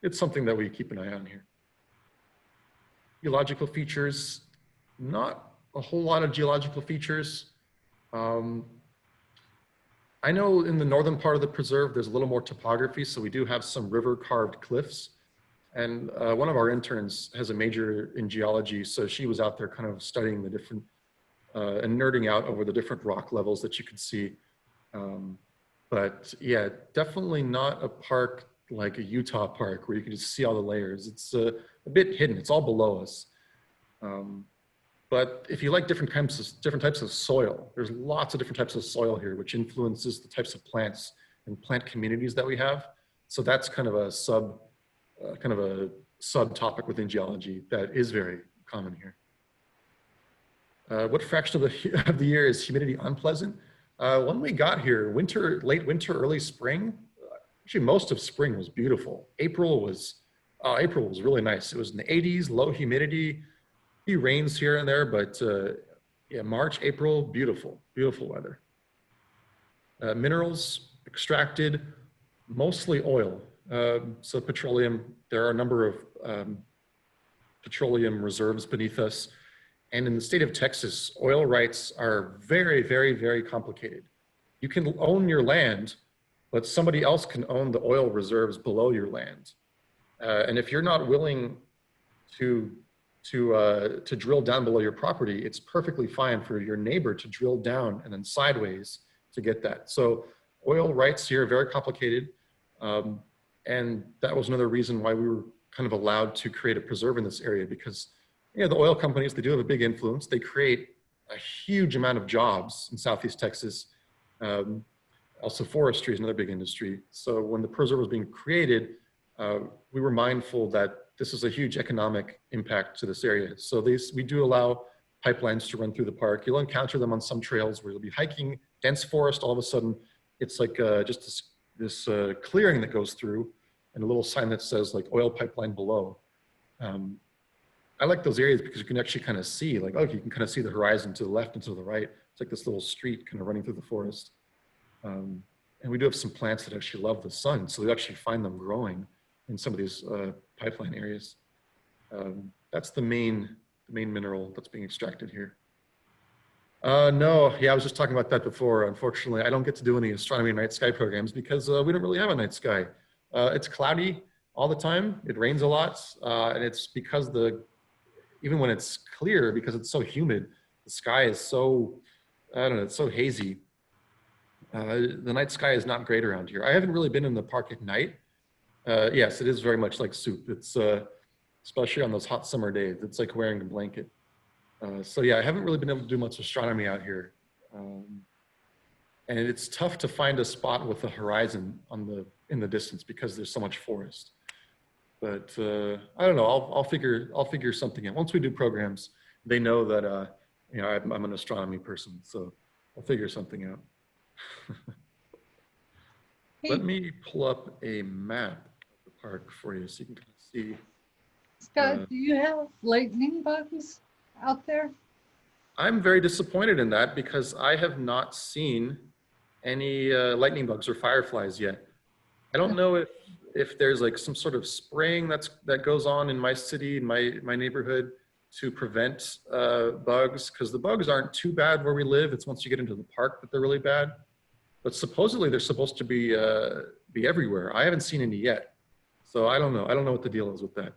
it's something that we keep an eye on here. Geological features, not a whole lot of geological features. I know in the northern part of the preserve, there's a little more topography, so we do have some river carved cliffs. And one of our interns has a major in geology, so she was out there kind of studying the different and nerding out over the different rock levels that you could see. But yeah, definitely not a park like a Utah park where you can just see all the layers. It's a bit hidden, it's all below us. But if you like different types of soil, there's lots of different types of soil here, which influences the types of plants and plant communities that we have. So that's kind of a subtopic within geology that is very common here. What fraction of the year is humidity unpleasant? When we got here, late winter, early spring, actually most of spring was beautiful. April was really nice. It was in the 80s, low humidity, a few rains here and there, but yeah, March, April, beautiful, beautiful weather. Minerals extracted, mostly oil. So petroleum, there are a number of petroleum reserves beneath us. And in the state of Texas, oil rights are very, very, very complicated. You can own your land, but somebody else can own the oil reserves below your land. And if you're not willing to drill down below your property, it's perfectly fine for your neighbor to drill down and then sideways to get that. So oil rights here are very complicated. And that was another reason why we were kind of allowed to create a preserve in this area, because the oil companies, they do have a big influence. They create a huge amount of jobs in Southeast Texas. Also forestry is another big industry. So when the preserve was being created, we were mindful that this is a huge economic impact to this area. So we do allow pipelines to run through the park. You'll encounter them on some trails where you'll be hiking dense forest. All of a sudden, it's like just this clearing that goes through, and a little sign that says like oil pipeline below. I like those areas because you can actually kind of see, like, oh, you can kind of see the horizon to the left and to the right. It's like this little street kind of running through the forest. And we do have some plants that actually love the sun, so you actually find them growing in some of these pipeline areas. That's the main mineral that's being extracted here. No, yeah, I was just talking about that before. Unfortunately, I don't get to do any astronomy and night sky programs because we don't really have a night sky. It's cloudy all the time. It rains a lot, and it's because even when it's clear, because it's so humid, the sky is so, I don't know, it's so hazy. The night sky is not great around here. I haven't really been in the park at night. Yes, it is very much like soup. It's especially on those hot summer days. It's like wearing a blanket. So yeah, I haven't really been able to do much astronomy out here. And it's tough to find a spot with a horizon in the distance because there's so much forest. But I don't know. I'll figure something out. Once we do programs, they know that I'm an astronomy person, so I'll figure something out. Let me pull up a map of the park for you so you can kind of see. Scott, do you have lightning bugs out there? I'm very disappointed in that because I have not seen any lightning bugs or fireflies yet. I don't know if there's like some sort of spraying that goes on in my city, in my neighborhood, to prevent bugs, because the bugs aren't too bad where we live. It's once you get into the park that they're really bad. But supposedly they're supposed to be everywhere. I haven't seen any yet, so I don't know. I don't know what the deal is with that.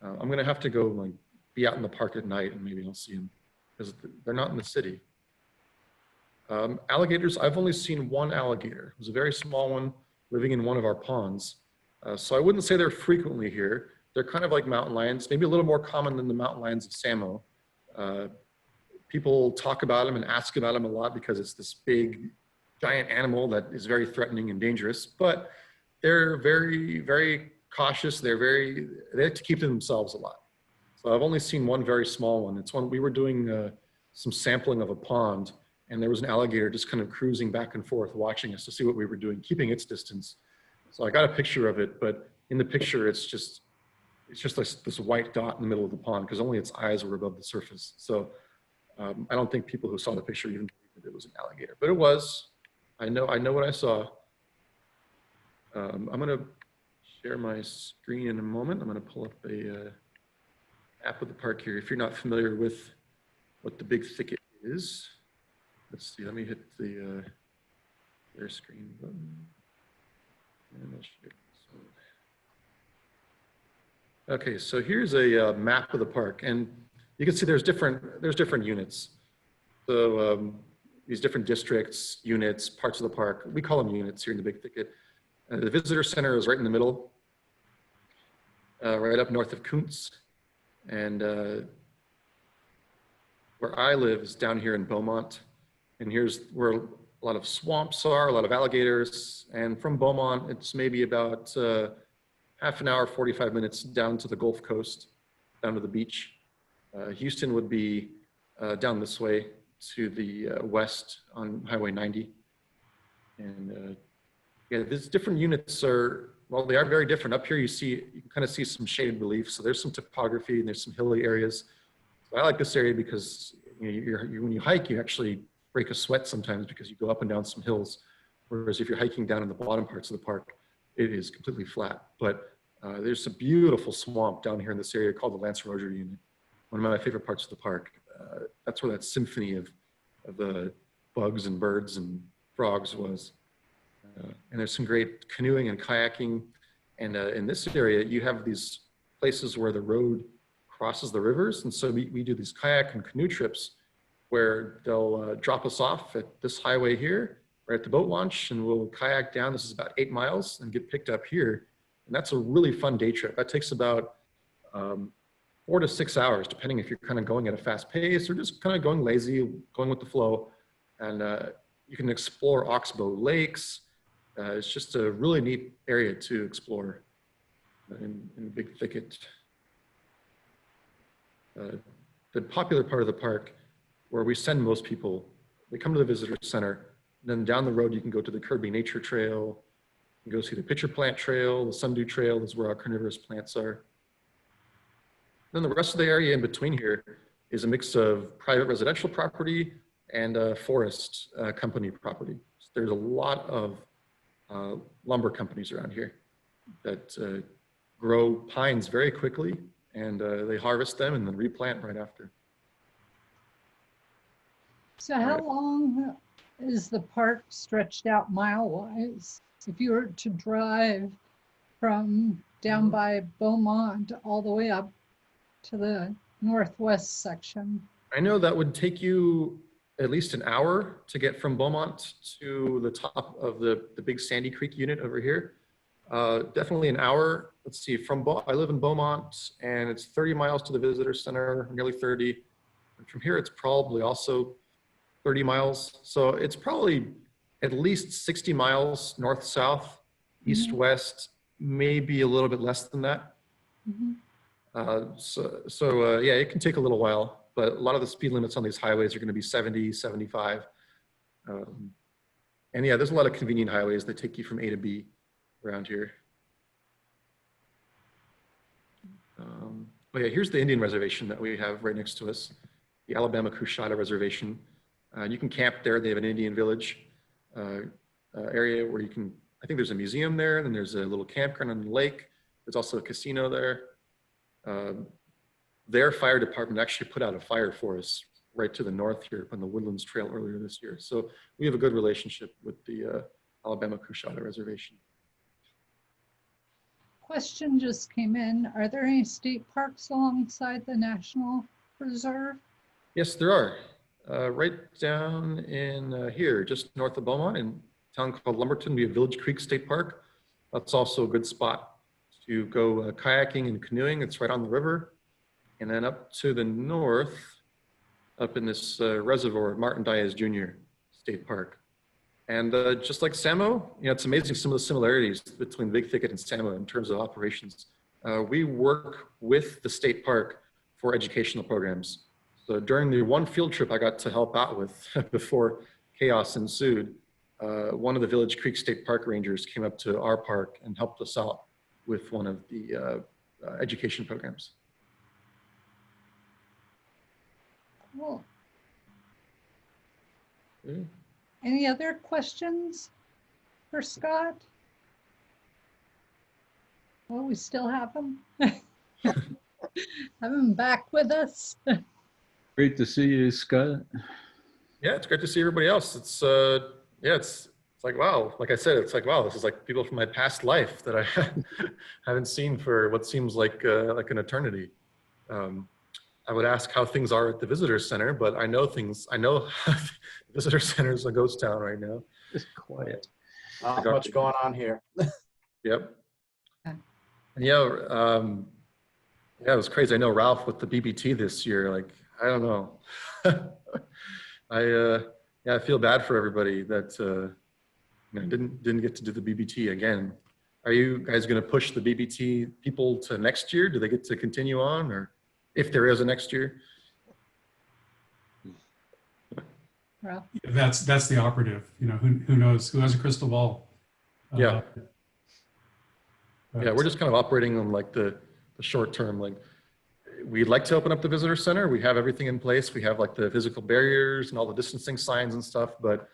I'm gonna have to go like be out in the park at night and maybe I'll see them because they're not in the city. Alligators, I've only seen one alligator. It was a very small one living in one of our ponds. So I wouldn't say they're frequently here. They're kind of like mountain lions, maybe a little more common than the mountain lions of Samo. People talk about them and ask about them a lot because it's this big, giant animal that is very threatening and dangerous, but they're very, very cautious. They like to keep to themselves a lot. So I've only seen one very small one. It's one, we were doing some sampling of a pond, and there was an alligator just kind of cruising back and forth, watching us to see what we were doing, keeping its distance. So I got a picture of it, but in the picture, it's just like this white dot in the middle of the pond because only its eyes were above the surface. So I don't think people who saw the picture even believed that it was an alligator, but it was. I know what I saw. I'm gonna share my screen in a moment. I'm gonna pull up a map of the park here. If you're not familiar with what the Big Thicket is, let's see, let me hit the share screen button. And I'll share this one. Okay, so here's a map of the park, and you can see there's different units. So these different districts, units, parts of the park, we call them units here in the Big Thicket. The visitor center is right in the middle, right up north of Kuntz. And where I live is down here in Beaumont. And here's where a lot of swamps are, a lot of alligators. And from Beaumont, it's maybe about half an hour, 45 minutes down to the Gulf Coast, down to the beach. Houston would be down this way to the west on Highway 90. And Yeah, these different units are, well, they are very different. Up here you can kind of see some shaded relief. So there's some topography and there's some hilly areas. So I like this area because when you hike, you actually break a sweat sometimes because you go up and down some hills. Whereas if you're hiking down in the bottom parts of the park, it is completely flat. But there's a beautiful swamp down here in this area called the Lance Rozier Unit. One of my favorite parts of the park. That's where that symphony of the bugs and birds and frogs was. And there's some great canoeing and kayaking. And in this area, you have these places where the road crosses the rivers. And so we do these kayak and canoe trips where they'll drop us off at this highway here, or at the boat launch, and we'll kayak down. This is about 8 miles and get picked up here. And that's a really fun day trip. That takes about 4 to 6 hours, depending if you're kind of going at a fast pace or just kind of going lazy, going with the flow. And you can explore Oxbow Lakes. It's just a really neat area to explore in the Big Thicket. The popular part of the park where we send most people, they come to the visitor center. Then down the road, you can go to the Kirby Nature Trail. You can go see the Pitcher Plant Trail. The Sundew Trail is where our carnivorous plants are. Then the rest of the area in between here is a mix of private residential property and forest company property. So there's a lot of lumber companies around here that grow pines very quickly, and they harvest them and then replant right after. So how long is the park stretched out mile-wise? If you were to drive from down by Beaumont all the way up to the northwest section? I know that would take you at least an hour to get from Beaumont to the top of the big Sandy Creek unit over here. Definitely an hour. Let's see, I live in Beaumont, and it's 30 miles to the visitor center, nearly 30. And from here, it's probably also 30 miles. So it's probably at least 60 miles north-south, east-west, maybe a little bit less than that. Yeah, it can take a little while, but a lot of the speed limits on these highways are going to be 70, 75. And yeah, there's a lot of convenient highways that take you from A to B around here. But yeah, here's the Indian reservation that we have right next to us, the Alabama Coushatta Reservation. You can camp there. They have an Indian village area where you can, I think there's a museum there, and then there's a little campground on the lake. There's also a casino there. Their fire department actually put out a fire for us right to the north here on the Woodlands Trail earlier this year. So we have a good relationship with the Alabama Coushatta Reservation. Question just came in. Are there any state parks alongside the National Preserve? Yes, there are. Right down in here, just north of Beaumont, in a town called Lumberton, we have Village Creek State Park. That's also a good spot to go kayaking and canoeing. It's right on the river. And then up to the north, up in this reservoir, Martin Diaz Jr. State Park. And just like Samo, it's amazing some of the similarities between Big Thicket and Samo in terms of operations. We work with the state park for educational programs. So during the one field trip I got to help out with before chaos ensued, one of the Village Creek State Park Rangers came up to our park and helped us out with one of the education programs. Cool. Yeah. Any other questions for Scott? Well, we still have him. Have him back with us. Great to see you, Scott. Yeah, it's great to see everybody else. It's it's like, wow, like I said, it's like, wow, this is like people from my past life that I haven't seen for what seems like an eternity. I would ask how things are at the visitor center, but I know the visitor center is a ghost town right now. It's quiet. Not much going on here. Yep. And it was crazy. I know Ralph with the BBT this year. Like, I don't know. I feel bad for everybody that didn't get to do the BBT again. Are you guys going to push the BBT people to next year? Do they get to continue on, or if there is a next year? Ralph? That's the operative. Who knows? Who has a crystal ball? Yeah. But- Yeah, we're just kind of operating on like the short term. Like we'd like to open up the visitor center. We have everything in place. We have like the physical barriers and all the distancing signs and stuff. But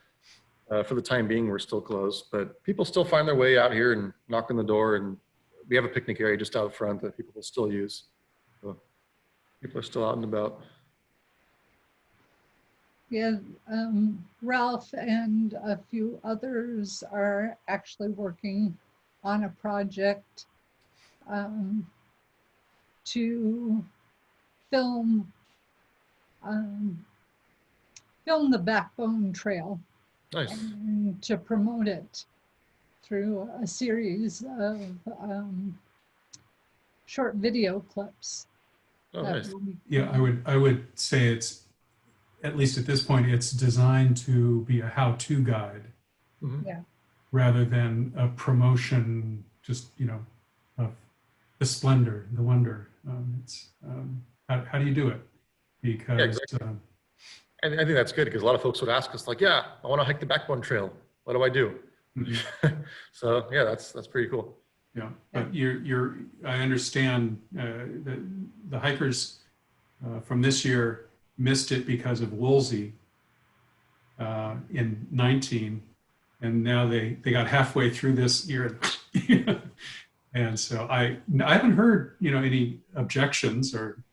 for the time being, we're still closed. But people still find their way out here and knock on the door. And we have a picnic area just out front that people will still use. So people are still out and about. Yeah, Ralph and a few others are actually working on a project to film the Backbone Trail Nice. and to promote it through a series of short video clips. Oh, that nice. will be Yeah, I would say it's, at least at this point, it's designed to be a how-to guide Mhm. Yeah. rather than a promotion, just, you know, of the splendor, the wonder. How do you do it? Because exactly. And I think that's good because a lot of folks would ask us like, yeah, I want to hike the Backbone Trail. What do I do? So yeah, that's pretty cool. yeah, but I understand the hikers from this year missed it because of Woolsey in 19, and now they got halfway through this year. And so I haven't heard, you know, any objections, or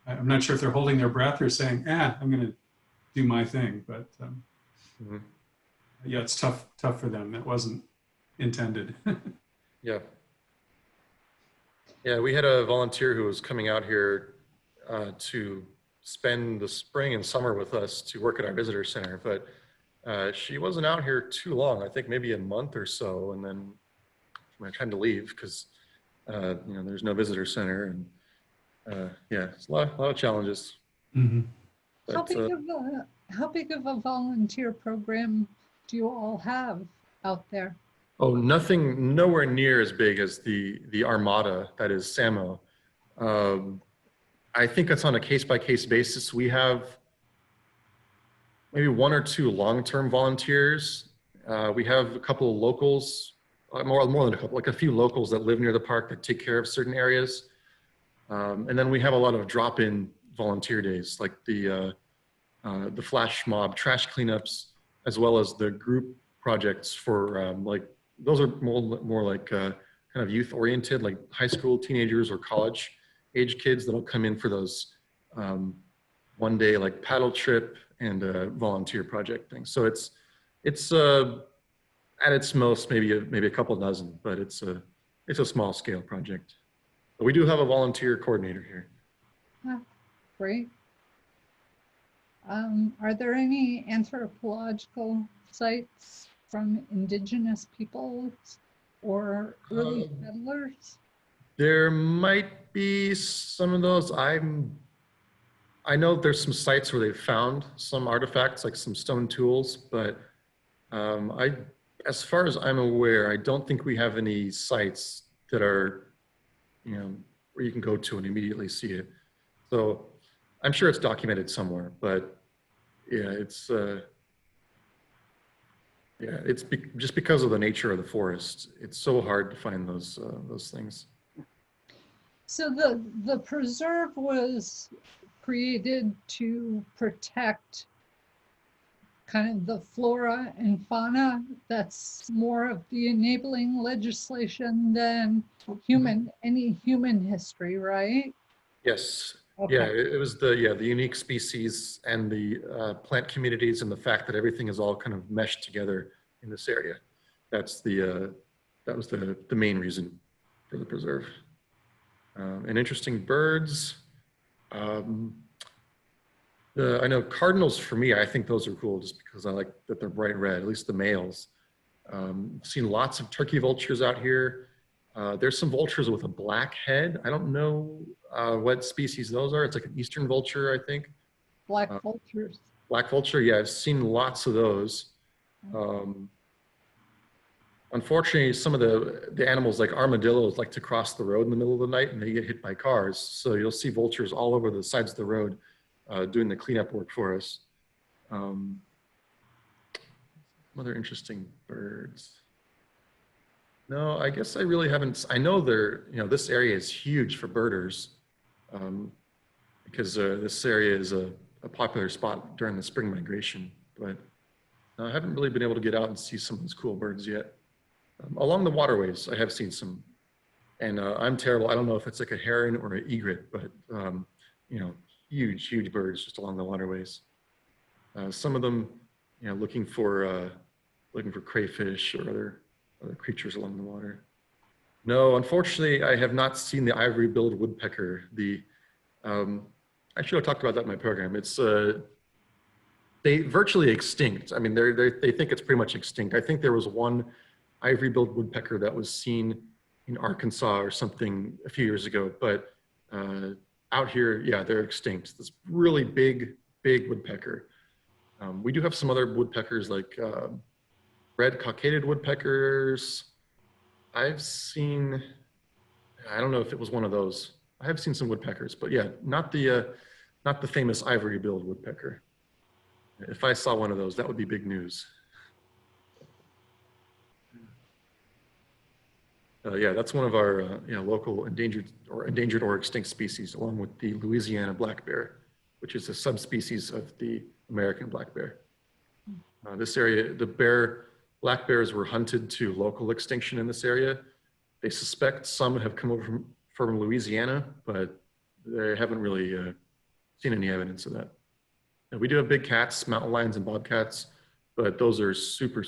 I'm not sure if they're holding their breath or saying, I'm going to do my thing. But yeah, it's tough for them. That wasn't intended. Yeah. Yeah, we had a volunteer who was coming out here to spend the spring and summer with us to work at our visitor center, but she wasn't out here too long. I think maybe a month or so, and then I tried to leave because you know, there's no visitor center, and yeah, it's a lot of challenges. Mm-hmm. How But, big of a volunteer program do you all have out there? oh, nowhere near as big as the armada that is Samo. I think it's on a case-by-case basis. We have maybe 1 or 2 long-term volunteers. We have a couple of locals, more than a couple, like a few locals that live near the park that take care of certain areas. And then we have a lot of drop-in volunteer days, like the flash mob trash cleanups, as well as the group projects for like, those are more like kind of youth oriented, like high school teenagers or college age kids that'll come in for those one day like paddle trip and volunteer project things. So it's at its most maybe a couple dozen, but it's a small scale project. But we do have a volunteer coordinator here. Great. Are there any anthropological sites from indigenous peoples or early settlers? There might be some of those. I know there's some sites where they've found some artifacts, like some stone tools, but as far as I'm aware, I don't think we have any sites that are, you know, where you can go to and immediately see it. So I'm sure it's documented somewhere, but yeah, it's just because of the nature of the forest, it's so hard to find those things. So the preserve was created to protect kind of the flora and fauna. That's more of the enabling legislation than any human history, right? Yes. Okay. Yeah, it was the unique species and the plant communities and the fact that everything is all kind of meshed together in this area. That's that was the main reason for the preserve. And interesting birds. I know cardinals for me, I think those are cool just because I like that they're bright red, at least the males. Seen lots of turkey vultures out here. There's some vultures with a black head. I don't know what species those are. It's like an eastern vulture, I think. Black vultures. Black vulture, yeah, I've seen lots of those. Unfortunately, some of the animals like armadillos like to cross the road in the middle of the night and they get hit by cars. So you'll see vultures all over the sides of the road doing the cleanup work for us. Some other interesting birds. No, I guess I really haven't. I know this area is huge for birders, because this area is a popular spot during the spring migration, but I haven't really been able to get out and see some of those cool birds yet. Along the waterways, I have seen some, and I'm terrible. I don't know if it's like a heron or an egret, but huge birds just along the waterways. Some of them, looking for crayfish or other creatures along the water. No, unfortunately, I have not seen the ivory-billed woodpecker. I should have talked about that in my program. It's they virtually extinct. I mean, they think it's pretty much extinct. I think there was one ivory-billed woodpecker that was seen in Arkansas or something a few years ago, but out here, yeah, they're extinct. This really big woodpecker. We do have some other woodpeckers like red cockaded woodpeckers. I've seen, I don't know if it was one of those. I have seen some woodpeckers, but yeah, not the famous ivory-billed woodpecker. If I saw one of those, that would be big news. Yeah, that's one of our local endangered or extinct species, along with the Louisiana black bear, which is a subspecies of the American black bear. This area, black bears were hunted to local extinction in this area. They suspect some have come over from Louisiana, but they haven't really seen any evidence of that. And we do have big cats, mountain lions and bobcats, but those are super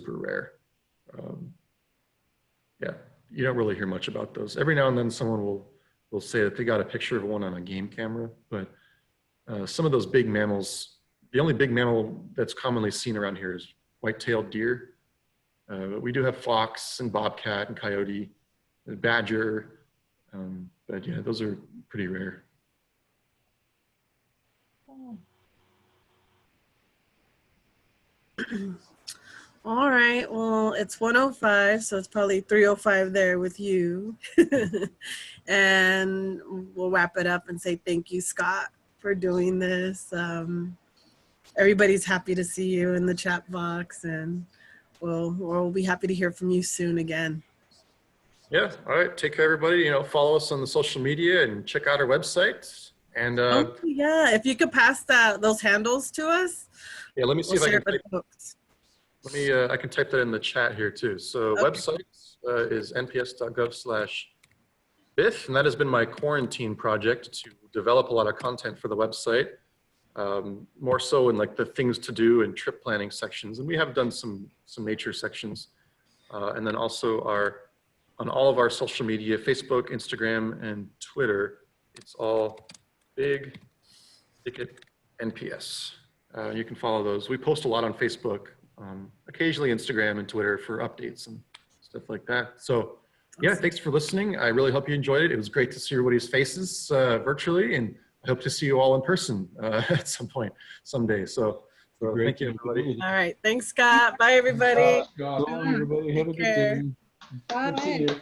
rare. Yeah, you don't really hear much about those. Every now and then someone will say that they got a picture of one on a game camera, but some of those big mammals, the only big mammal that's commonly seen around here is white-tailed deer. But we do have fox and bobcat and coyote and badger, but yeah, those are pretty rare. All right, well, it's 1:05, so it's probably 3:05 there with you. And we'll wrap it up and say thank you, Scott, for doing this. Everybody's happy to see you in the chat box, and we'll be happy to hear from you soon again. Yeah, all right, take care, everybody. Follow us on the social media and check out our website. And Oh, yeah, if you could pass those handles to us. yeah, let me see We'll if I share can it with folks. I can type that in the chat here too. So Okay. website is nps.gov/BIF, and that has been my quarantine project to develop a lot of content for the website, more so in like the things to do and trip planning sections. And we have done some nature sections. And then also on all of our social media, Facebook, Instagram, and Twitter, it's all Big Thicket NPS. You can follow those. We post a lot on Facebook. Occasionally Instagram and Twitter for updates and stuff like that. So yeah, thanks for listening. I really hope you enjoyed it. It was great to see everybody's faces virtually, and I hope to see you all in person at some point someday. So thank you, everybody. All right, thanks, Scott. Bye, everybody. Scott, everybody, have a good day. Bye.